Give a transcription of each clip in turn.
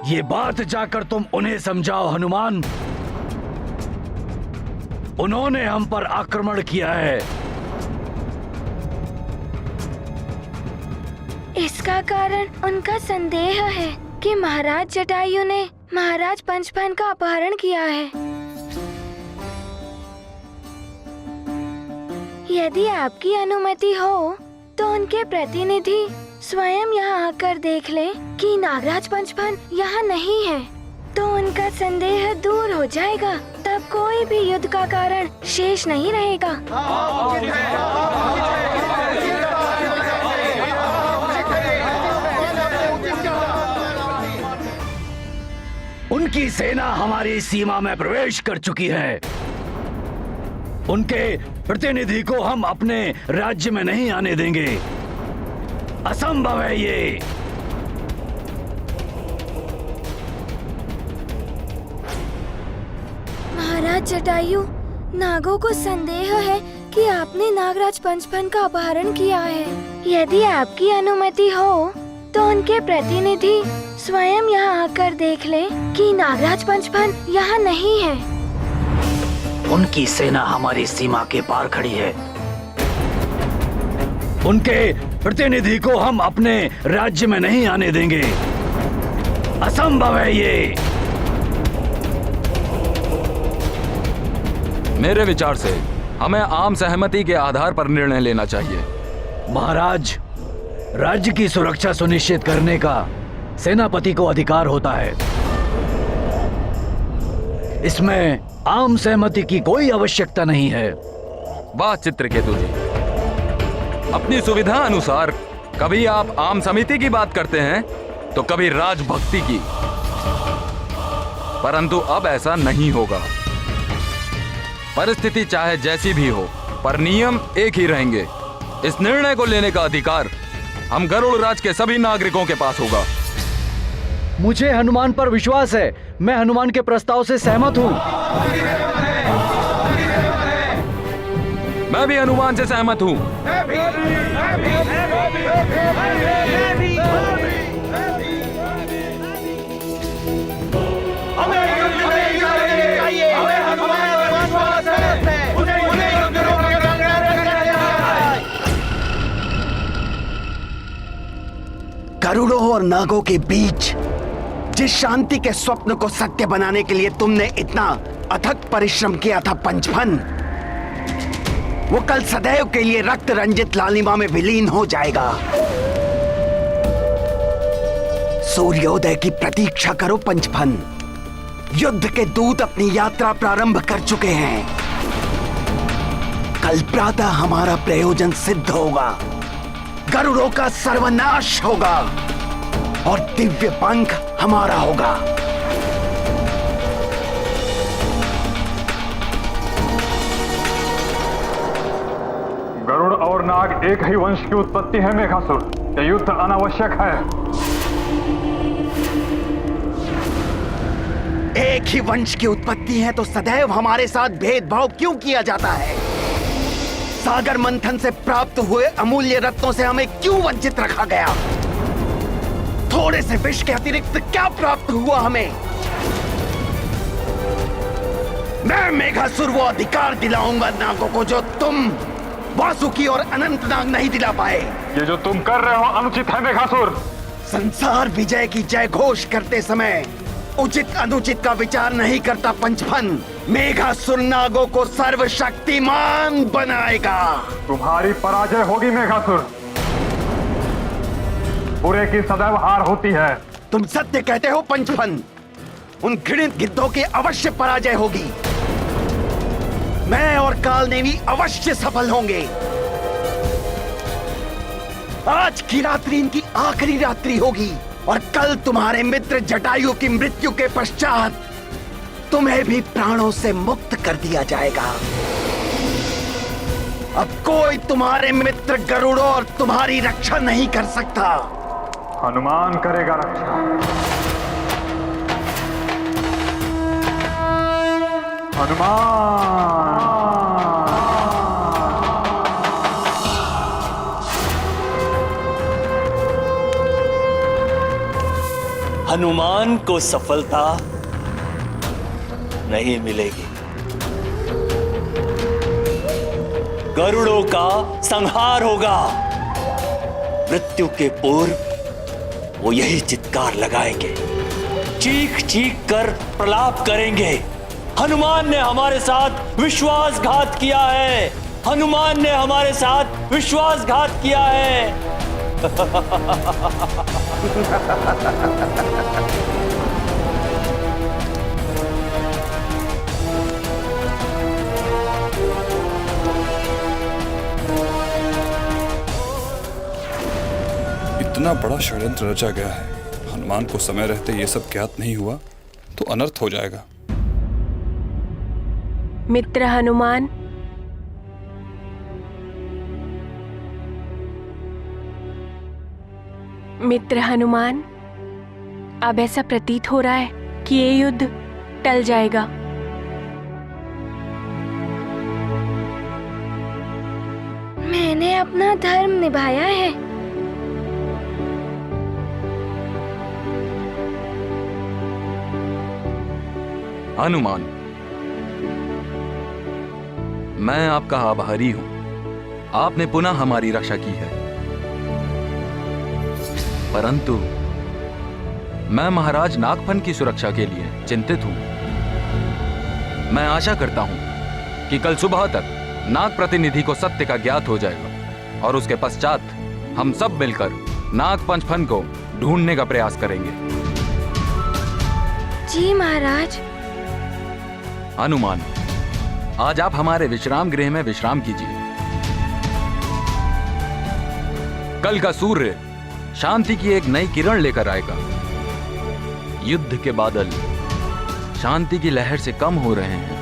ये बात जाकर तुम उन्हें समझाओ हनुमान। उन्होंने हम पर आक्रमण किया है। इसका कारण उनका संदेह है कि महाराज जटायु ने महाराज पंचफन का अपहरण किया है। यदि आपकी अनुमति हो तो उनके प्रतिनिधि स्वयं यहाँ आकर देख लें कि नागराज पंचफन यहाँ नहीं है, तो उनका संदेह दूर हो जाएगा। तब कोई भी युद्ध का कारण शेष नहीं रहेगा। उनकी सेना हमारी सीमा में प्रवेश कर चुकी है। उनके प्रतिनिधि को हम अपने राज्य में नहीं आने देंगे। असंभव है ये। महाराज जटायु, नागों को संदेह है कि आपने नागराज पंचफन का अपहरण किया है। यदि आपकी अनुमति हो तो उनके प्रतिनिधि स्वयं यहाँ आकर देख लें कि नागराज पंचफन यहाँ नहीं है। उनकी सेना हमारी सीमा के पार खड़ी है। उनके प्रतिनिधि को हम अपने राज्य में नहीं आने देंगे। असंभव है ये। मेरे विचार से हमें आम सहमति के आधार पर निर्णय लेना चाहिए। महाराज, राज्य की सुरक्षा सुनिश्चित करने का सेनापति को अधिकार होता है। इसमें आम सहमति की कोई आवश्यकता नहीं है। वाह चित्रकेतु जी, अपनी सुविधा अनुसार कभी आप आम समिति की बात करते हैं तो कभी राजभक्ति की, परंतु अब ऐसा नहीं होगा। परिस्थिति चाहे जैसी भी हो, पर नियम एक ही रहेंगे। इस निर्णय को लेने का अधिकार हम गरुड़ राज के सभी नागरिकों के पास होगा। मुझे हनुमान पर विश्वास है। मैं हनुमान के प्रस्ताव से सहमत हूँ। मैं भी हनुमान से सहमत हूँ। गरुड़ों और नागों के बीच जिस शांति के स्वप्न को सत्य बनाने के लिए तुमने इतना अथक परिश्रम किया था पंचफन, वो कल सदैव के लिए रक्त रंजित लालिमा में विलीन हो जाएगा। सूर्योदय की प्रतीक्षा करो पंचफन। युद्ध के दूत अपनी यात्रा प्रारंभ कर चुके हैं। कल प्रातः हमारा प्रयोजन सिद्ध होगा। गरुड़ों का सर्वनाश होगा और दिव्य पंख हमारा होगा। गरुड़ और नाग एक ही वंश की उत्पत्ति है मेघासुर। यह युद्ध अनावश्यक है। एक ही वंश की उत्पत्ति है तो सदैव हमारे साथ भेदभाव क्यों किया जाता है? सागर मंथन से प्राप्त हुए अमूल्य रत्नों से हमें क्यों वंचित रखा गया? थोड़े से विष के अतिरिक्त क्या प्राप्त हुआ हमें? मैं मेघासुर वो अधिकार दिलाऊंगा नागों को जो तुम वासुकी और अनंतनाग नहीं दिला पाए। ये जो तुम कर रहे हो अनुचित है मेघासुर। संसार विजय की जय घोष करते समय उचित अनुचित का विचार नहीं करता पंचफन। मेघासुर नागों को सर्वशक्तिमान बनाएगा। तुम्हारी पराजय होगी मेघासुर। बुरे की सदैव हार होती है। तुम सत्य कहते हो पंचफन। उन घृणित गिद्धों की अवश्य पराजय होगी। मैं और कालनेमी अवश्य सफल होंगे। आज की रात्रि इनकी आखिरी रात्रि होगी और कल तुम्हारे मित्र जटायु की मृत्यु के पश्चात तुम्हें भी प्राणों से मुक्त कर दिया जाएगा। अब कोई तुम्हारे मित्र गरुड़ों और तुम्हारी रक्षा नहीं कर सकता। हनुमान करेगा रक्षा। हनुमान। हनुमान को सफलता नहीं मिलेगी। गरुड़ों का संहार होगा। मृत्यु के पूर्व वो यही चित्कार लगाएंगे, चीख चीख कर प्रलाप करेंगे, हनुमान ने हमारे साथ विश्वासघात किया है, हनुमान ने हमारे साथ विश्वासघात किया है। इतना बड़ा षड्यंत्र रचा गया है, हनुमान को समय रहते ये सब ज्ञात नहीं हुआ तो अनर्थ हो जाएगा। मित्र हनुमान, मित्र हनुमान, अब ऐसा प्रतीत हो रहा है कि ये युद्ध टल जाएगा। मैंने अपना धर्म निभाया है। हनुमान, मैं आपका आभारी हूं। आपने पुनः हमारी रक्षा की है, परंतु मैं महाराज नागफन की सुरक्षा के लिए चिंतित हूं। मैं आशा करता हूं कि कल सुबह तक नाग प्रतिनिधि को सत्य का ज्ञात हो जाएगा और उसके पश्चात हम सब मिलकर नाग पंचफन को ढूंढने का प्रयास करेंगे। जी महाराज। हनुमान, आज आप हमारे विश्राम गृह में विश्राम कीजिए। कल का सूर्य शांति की एक नई किरण लेकर आएगा। युद्ध के बादल शांति की लहर से कम हो रहे हैं।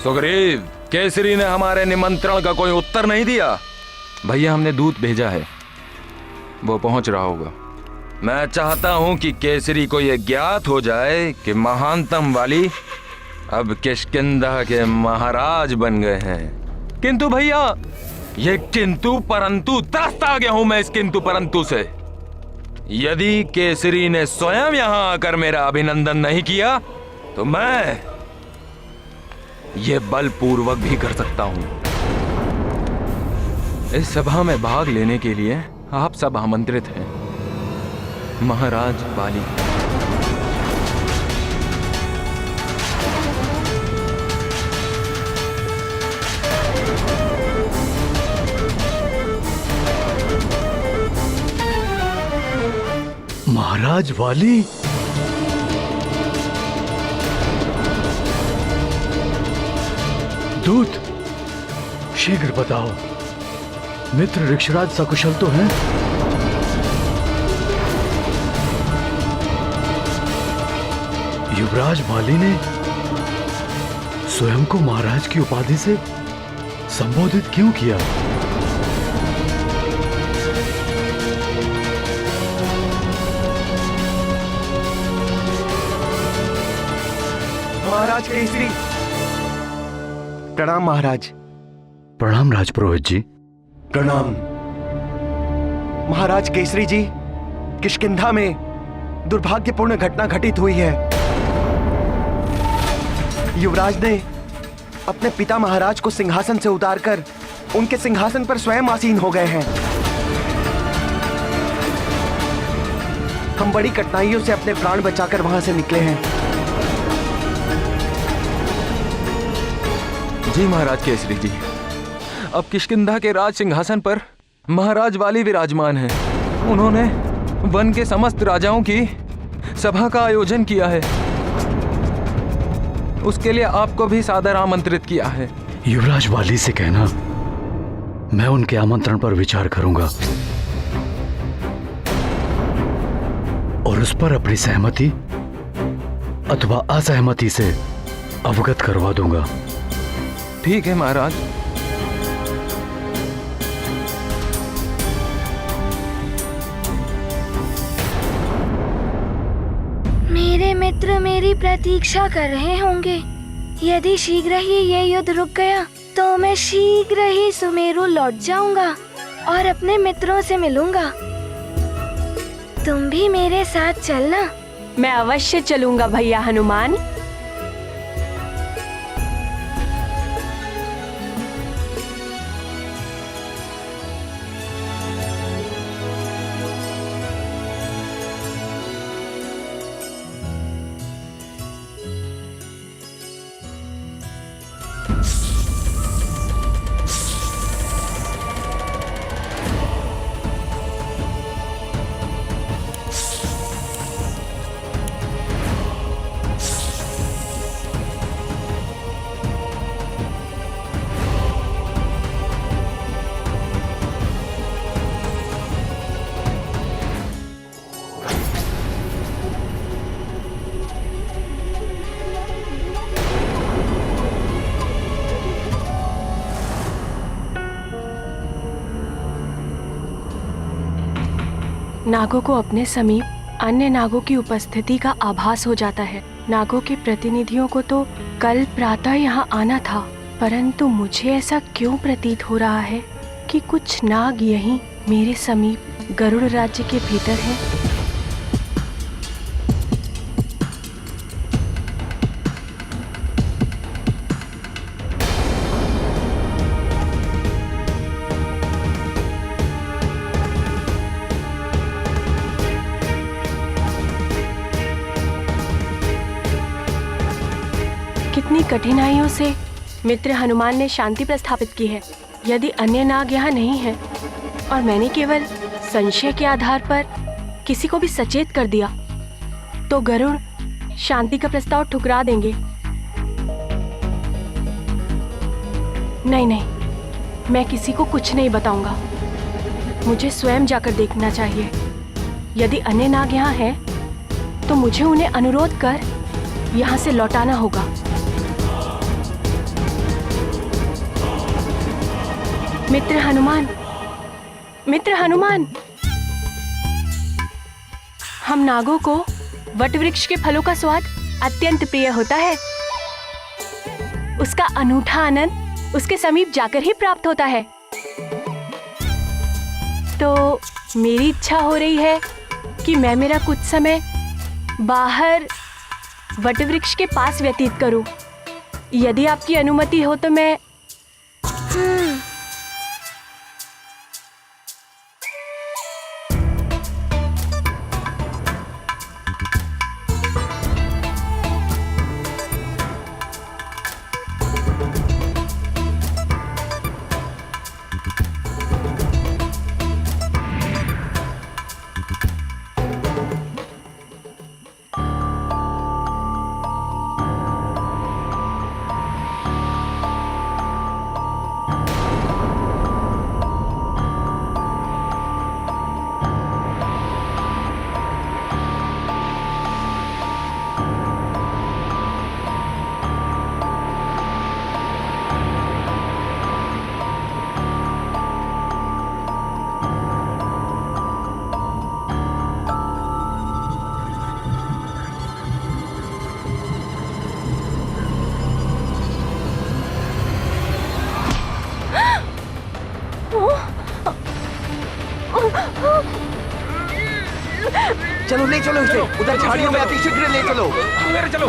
सुग्रीव, केसरी ने हमारे निमंत्रण का कोई उत्तर नहीं दिया। भैया, हमने दूत भेजा है, वो पहुंच रहा होगा। मैं चाहता हूं कि केसरी को यह ज्ञात हो जाए कि महानतम वाली अब किष्किंधा के महाराज बन गए हैं। किंतु भैया, ये किंतु परंतु त्रस्त आ गया हूं मैं इस किंतु परंतु से। यदि केसरी ने स्वयं यहां आकर मेरा अभिनंदन नहीं किया तो मैं ये बलपूर्वक भी कर सकता हूं। इस सभा में भाग लेने के लिए आप सब आमंत्रित हैं। महाराज वाली, महाराज वाली, दूत, शीघ्र बताओ, मित्र ऋक्षराज सकुशल तो हैं? युवराज माली ने स्वयं को महाराज की उपाधि से संबोधित क्यों किया? महाराज केसरी। प्रणाम महाराज। प्रणाम राजपुरोहित जी। प्रणाम। महाराज केसरी जी, किष्किंधा में दुर्भाग्यपूर्ण घटना घटित हुई है। युवराज ने अपने पिता महाराज को सिंहासन से उतारकर उनके सिंहासन पर स्वयं आसीन हो गए हैं। हम बड़ी कठिनाइयों से अपने प्राण बचाकर वहां से निकले हैं। जी महाराज केसरी जी, अब किष्किंधा के राज सिंहासन पर महाराज वाली विराजमान हैं। उन्होंने वन के समस्त राजाओं की सभा का आयोजन किया है। उसके लिए आपको भी सादर आमंत्रित किया है। युवराज वाली से कहना मैं उनके आमंत्रण पर विचार करूंगा और उस पर अपनी सहमति अथवा असहमति से अवगत करवा दूंगा। ठीक है महाराज। मेरे मित्र मेरी प्रतीक्षा कर रहे होंगे। यदि शीघ्र ही ये युद्ध रुक गया तो मैं शीघ्र ही सुमेरु लौट जाऊंगा और अपने मित्रों से मिलूंगा। तुम भी मेरे साथ चलना। मैं अवश्य चलूंगा भैया हनुमान। नागों को अपने समीप अन्य नागों की उपस्थिति का आभास हो जाता है। नागों के प्रतिनिधियों को तो कल प्रातः यहाँ आना था, परंतु मुझे ऐसा क्यों प्रतीत हो रहा है कि कुछ नाग यहीं मेरे समीप गरुड़ राज्य के भीतर हैं। कितनी कठिनाइयों से मित्र हनुमान ने शांति प्रस्थापित की है। यदि अन्य नाग यहाँ नहीं हैं और मैंने केवल संशय के आधार पर किसी को भी सचेत कर दिया तो गरुड़ शांति का प्रस्ताव ठुकरा देंगे। नहीं, मैं किसी को कुछ नहीं बताऊंगा। मुझे स्वयं जाकर देखना चाहिए। यदि अन्य नाग यहाँ हैं तो मुझे उन्हें अनुरोध कर यहाँ से लौटाना होगा। मित्र हनुमान, हम नागों को वट वृक्ष के फलों का स्वाद अत्यंत प्रिय होता है। उसका अनूठा आनंद उसके समीप जाकर ही प्राप्त होता है। तो मेरी इच्छा हो रही है कि मैं मेरा कुछ समय बाहर वट वृक्ष के पास व्यतीत करूं। यदि आपकी अनुमति हो तो मैं चलो ले चलो इसे उधर झाड़ियों में अति शीघ्र ले चलो। चलो।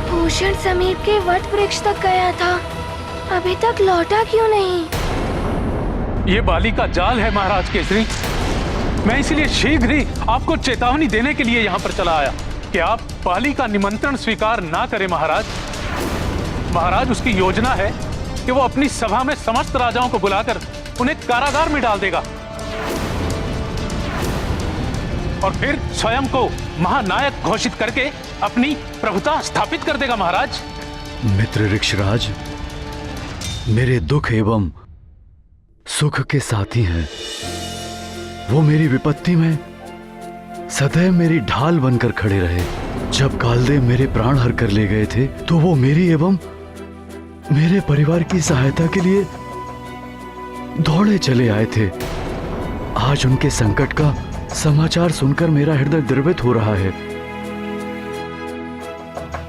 भूषण समीप के वट वृक्ष तक गया था, अभी तक लौटा क्यों नहीं? ये बाली का जाल है महाराज केसरी। मैं इसलिए शीघ्र ही आपको चेतावनी देने के लिए यहाँ पर चला आया कि आप बाली का निमंत्रण स्वीकार ना करें महाराज। महाराज उसकी योजना है कि वो अपनी सभा में समस्त राजाओं को बुलाकर उन्हें कारागार में डाल देगा और फिर स्वयं को महानायक घोषित करके अपनी प्रभुता स्थापित कर देगा महाराज। मित्र ऋक्षराज, मेरे दुख एवं सुख के साथी हैं। वो मेरी विपत्ति में सदैव मेरी ढाल बनकर खड़े रहे। जब कालदेव मेरे प्राण हर कर ले गए थे तो वो मेरी एवं मेरे परिवार की सहायता के लिए दौड़े चले आए थे। आज उनके संकट का समाचार सुनकर मेरा हृदय द्रवित हो रहा है।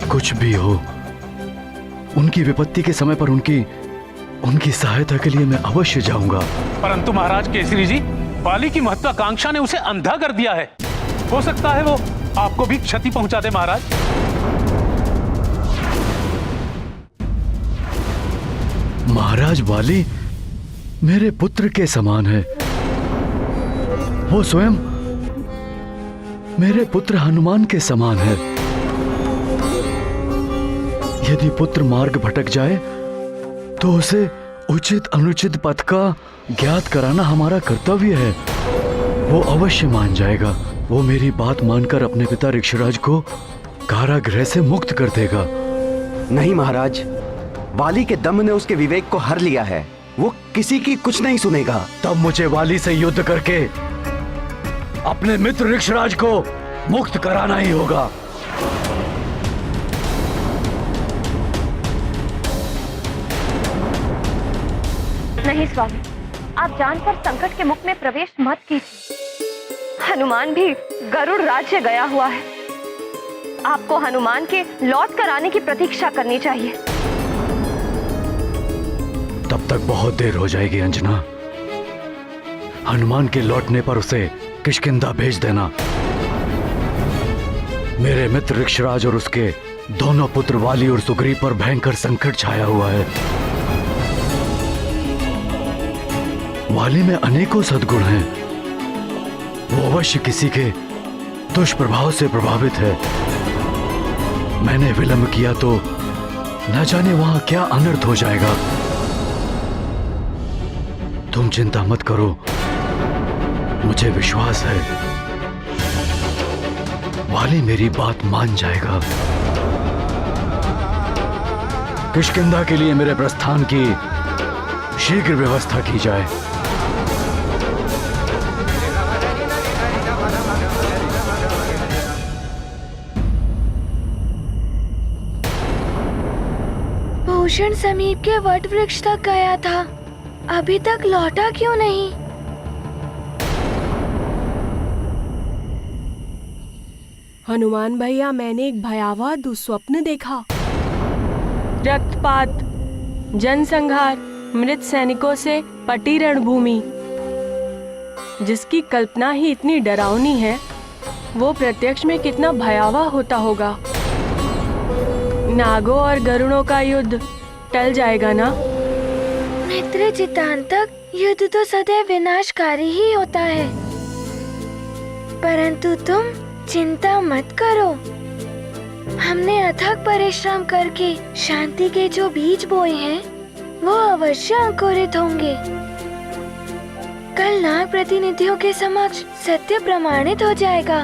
कुछ भी हो, उनकी विपत्ति के समय पर उनकी सहायता के लिए मैं अवश्य जाऊंगा। परंतु महाराज केसरी जी, बाली की महत्वाकांक्षा ने उसे अंधा कर दिया है। हो सकता है वो आपको भी क्षति पहुंचा दे महाराज। महाराज बाली मेरे पुत्र के समान है। वो स्वयं मेरे पुत्र हनुमान के समान है। यदि पुत्र मार्ग भटक जाए तो उसे उचित अनुचित पथ का ज्ञात कराना हमारा कर्तव्य है। वो अवश्य मान जाएगा। वो मेरी बात मानकर अपने पिता ऋक्षराज को कारागृह से मुक्त कर देगा। नहीं महाराज, वाली के दम ने उसके विवेक को हर लिया है। वो किसी की कुछ नहीं सुनेगा। तब मुझे वाली से युद्ध करके अपने मित्र ऋक्षराज को मुक्त कराना ही होगा। नहीं स्वामी, आप जानकर संकट के मुख में प्रवेश मत कीजिए। हनुमान भी गरुड़ राज्य गया हुआ है। आपको हनुमान के लौट कर आने की प्रतीक्षा करनी चाहिए। तब तक बहुत देर हो जाएगी अंजना। हनुमान के लौटने पर उसे किष्किंधा भेज देना। मेरे मित्र ऋक्षराज और उसके दोनों पुत्र वाली और सुग्रीव पर भयंकर संकट छाया हुआ है। वाली में अनेकों सद्गुण हैं। वो अवश्य किसी के दुष्प्रभाव से प्रभावित है। मैंने विलंब किया तो न जाने वहां क्या अनर्थ हो जाएगा। तुम चिंता मत करो, मुझे विश्वास है वाली मेरी बात मान जाएगा। किष्किंधा के लिए मेरे प्रस्थान की शीघ्र व्यवस्था की जाए। भूषण समीप के वट वृक्ष तक गया था, अभी तक लौटा क्यों नहीं? हनुमान भैया, मैंने एक भयावह दुस्वप्न देखा। रक्तपात, जनसंहार, मृत सैनिकों से पटी रणभूमि, जिसकी कल्पना ही इतनी डरावनी है, वो प्रत्यक्ष में कितना भयावह होता होगा। नागों और गरुड़ों का युद्ध टल जाएगा ना? मित्र चितांतक, युद्ध तो सदैव विनाशकारी ही होता है, परंतु तुम चिंता मत करो। हमने अथक परिश्रम करके शांति के जो बीज बोए हैं वो अवश्य अंकुरित होंगे। कल नाग प्रतिनिधियों के समक्ष सत्य प्रमाणित हो जाएगा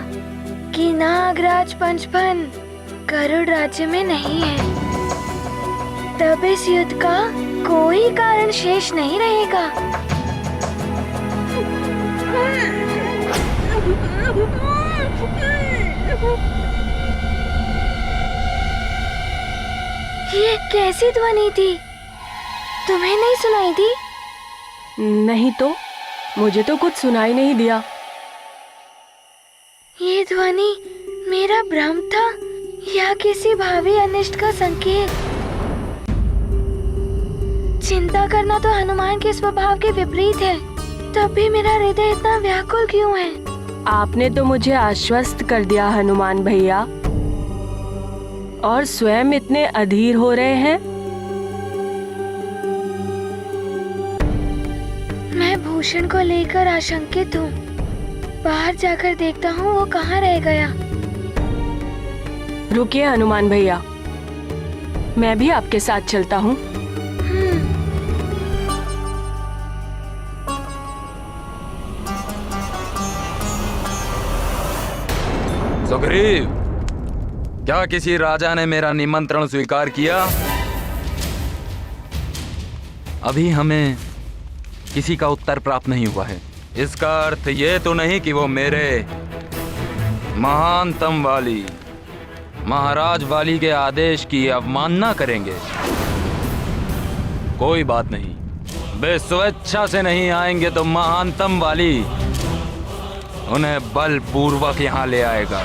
कि नागराज पंचफन गरुड़ राज्य में नहीं है। तब इस युद्ध का कोई कारण शेष नहीं रहेगा। ये कैसी ध्वनि थी? तुम्हें नहीं सुनाई दी? नहीं तो, मुझे तो कुछ सुनाई नहीं दिया। ये ध्वनि मेरा भ्रम था या किसी भावी अनिष्ट का संकेत? चिंता करना तो हनुमान के स्वभाव के विपरीत है, तब भी मेरा हृदय इतना व्याकुल क्यों है? आपने तो मुझे आश्वस्त कर दिया हनुमान भैया, और स्वयं इतने अधीर हो रहे हैं। मैं भूषण को लेकर आशंकित हूँ। बाहर जाकर देखता हूँ वो कहाँ रह गया। रुकिए हनुमान भैया, मैं भी आपके साथ चलता हूँ। सुग्रीव, क्या किसी राजा ने मेरा निमंत्रण स्वीकार किया? अभी हमें किसी का उत्तर प्राप्त नहीं हुआ है। इसका अर्थ ये तो नहीं कि वो मेरे महानतम वाली महाराज वाली के आदेश की अवमानना करेंगे। कोई बात नहीं, वे स्वेच्छा से नहीं आएंगे तो महानतम वाली उन्हें बलपूर्वक यहाँ ले आएगा।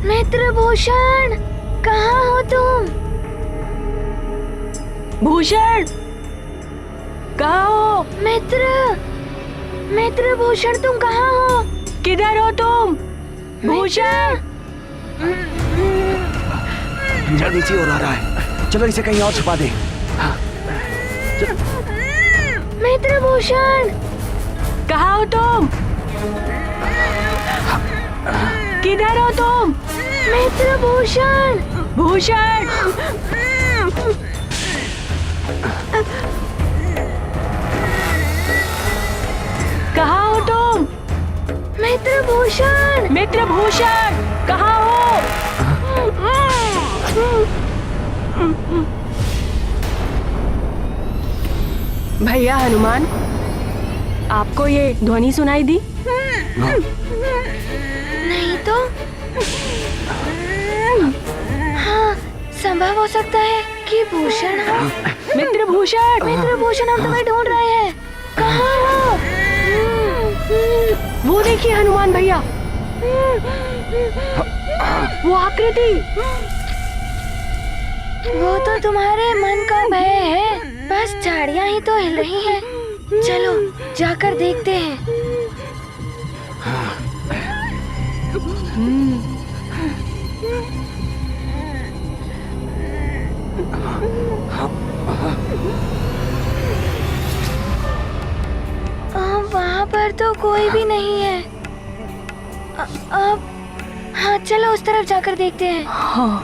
मित्रभूषण, कहाँ हो तुम? भूषण, कहाँ हो? मित्रभूषण, तुम कहाँ हो? किधर हो तुम? भूषण, जल्दी नीचे और आ रहा है, चलो इसे कहीं और छुपा दे। मित्रभूषण, कहाँ हो तुम? किधर हो तुम? मित्रभूषण, भूषण, कहाँ हो तुम? मित्रभूषण, मित्रभूषण, कहाँ हो? भैया हनुमान, आपको ये ध्वनि सुनाई दी? नहीं तो? हाँ, संभव हो सकता है कि भूषण हो। मित्रभूषण, मित्रभूषण, हम तुम्हें ढूंढ रहे हैं। कहाँ हो? वो देखिए हनुमान भैया, वो आकृति। वो तो तुम्हारे मन का भय है, बस झाड़ियाँ ही तो हिल रही हैं। चलो जाकर देखते हैं। वहाँ पर तो कोई भी नहीं है। अब हाँ, चलो उस तरफ जाकर देखते हैं। हाँ।